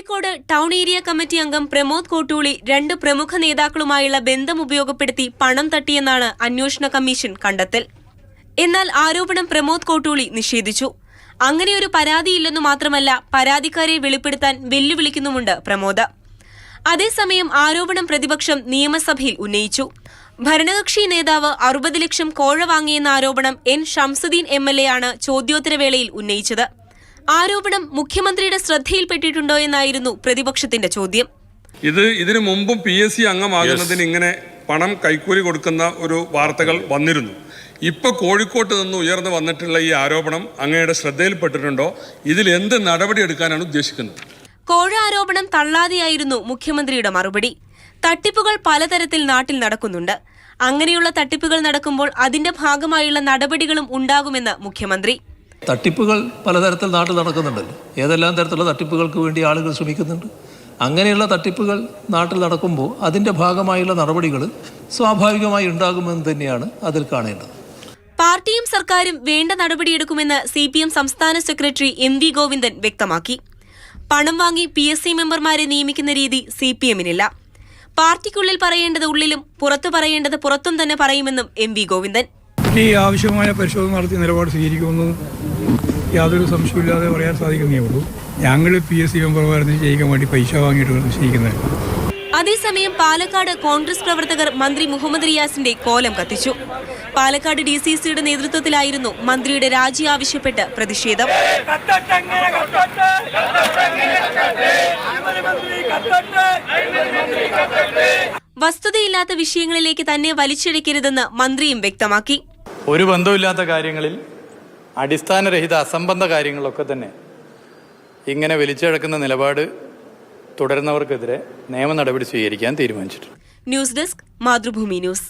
Kozhikode town area committee അംഗം പ്രമോദ് കോട്ടൂളി 2 പ്രമുഖ നേതാക്കളുമായുള്ള ബന്ധം ഉപയോഗപ്പെടുത്തി പണം തട്ടിയെന്നാണ് അന്വേഷണ കമ്മീഷൻ കണ്ടെത്തൽ. എന്നാൽ ആരോപണം പ്രമോദ് കോട്ടൂളി നിഷേധിച്ചു. അങ്ങനെയൊരു പരാതിയില്ലെന്നു മാത്രമല്ല, പരാതിക്കാരെ വെളിപ്പെടുത്താൻ വെല്ലുവിളിക്കുന്നുമുണ്ട് പ്രമോദ്. അതേസമയം ആരോപണം പ്രതിപക്ഷം നിയമസഭയിൽ ഉന്നയിച്ചു. ഭരണകക്ഷി നേതാവ് 60 ലക്ഷം കോഴ വാങ്ങിയെന്ന ആരോപണം എൻ ഷംസുദ്ദീൻ MLA ആണ് ചോദ്യോത്തരവേളയിൽ ഉന്നയിച്ചത്. ആരോപണം മുഖ്യമന്ത്രിയുടെ ശ്രദ്ധയിൽപ്പെട്ടിട്ടുണ്ടോ എന്നായിരുന്നു പ്രതിപക്ഷത്തിന്റെ ചോദ്യം. ഇതിനു മുമ്പും PSC അംഗമാകുന്നതിന് ഇങ്ങനെ പണം കൈക്കൂലി കൊടുക്കുന്ന ഒരു വാർത്തകൾ വന്നിരുന്നു. ഇപ്പൊ കോഴിക്കോട്ട് നിന്ന് ഉയർന്നു വന്നിട്ടുള്ള ഈ ആരോപണം അങ്ങയുടെ ശ്രദ്ധയിൽപ്പെട്ടിട്ടുണ്ടോ? ഇതിൽ എന്ത് നടപടി എടുക്കാനാണ് ഉദ്ദേശിക്കുന്നത്? കോഴ ആരോപണം തള്ളാതെയായിരുന്നു മുഖ്യമന്ത്രിയുടെ മറുപടി. തട്ടിപ്പുകൾ പലതരത്തിൽ നാട്ടിൽ നടക്കുന്നുണ്ട്. അങ്ങനെയുള്ള തട്ടിപ്പുകൾ നടക്കുമ്പോൾ അതിന്റെ ഭാഗമായുള്ള നടപടികളും ഉണ്ടാകുമെന്ന് മുഖ്യമന്ത്രി. തട്ടിപ്പുകൾ പലതരത്തിൽ നാട്ടിൽ നടക്കുന്നുണ്ടല്ലോ. ഏതെല്ലാം തരത്തിലുള്ള തട്ടിപ്പുകൾക്ക് വേണ്ടി ആളുകൾ ശ്രമിക്കുന്നുണ്ട്. അങ്ങനെയുള്ള തട്ടിപ്പുകൾ നാട്ടിൽ നടക്കുമ്പോൾ അതിന്റെ ഭാഗമായുള്ള നടപടികൾ സ്വാഭാവികമായി ഉണ്ടാകുമെന്ന് തന്നെയാണ് അതിൽ കാണേണ്ടത്. പാർട്ടിയും സർക്കാരും വേണ്ട നടപടിയെടുക്കുമെന്ന് CPM സംസ്ഥാന സെക്രട്ടറി MV ഗോവിന്ദൻ വ്യക്തമാക്കി. പണം വാങ്ങി PSC മെമ്പർമാരെ നിയമിക്കുന്ന രീതി CPMനില്ല. പാർട്ടിക്കുള്ളിൽ പറയേണ്ടത് ഉള്ളിലും പുറത്തു പറയേണ്ടത് പുറത്തും തന്നെ പറയുമെന്നും MV ഗോവിന്ദൻ. ഈ ആവശ്യമായ പരിശോധന നടത്തി നിലപാട് സ്വീകരിക്കുമെന്ന് യാതൊരു സംശയമില്ലാതെ പറയാൻ സാധിക്കുന്നേ ഉള്ളൂ. ഞങ്ങൾ PSC മെമ്പർമാരെ നിശ്ചയിക്കാൻ വേണ്ടി പൈസ വാങ്ങിയിട്ട് നിശ്ചയിക്കുന്നതല്ല. അതേസമയം പാലക്കാട് കോൺഗ്രസ് പ്രവർത്തകർ മന്ത്രി മുഹമ്മദ് റിയാസിന്റെ കോലം കത്തിച്ചു. പാലക്കാട് DCCയുടെ നേതൃത്വത്തിലായിരുന്നു മന്ത്രിയുടെ രാജി ആവശ്യപ്പെട്ട് പ്രതിഷേധം. വസ്തുതയില്ലാത്ത വിഷയങ്ങളിലേക്ക് തന്നെ വലിച്ചിഴക്കരുതെന്ന് മന്ത്രിയും വ്യക്തമാക്കി. ഒരു ബന്ധമില്ലാത്ത കാര്യങ്ങളിൽ, അടിസ്ഥാനരഹിത അസംബന്ധ കാര്യങ്ങളൊക്കെ തന്നെ ഇങ്ങനെ വലിച്ചിഴക്കുന്ന നിലപാട് തുടരുന്നവർക്കെതിരെ നിയമ നടപടി സ്വീകരിക്കാൻ തീരുമാനിച്ചിട്ടുണ്ട്. News desk, Mathrubhumi news.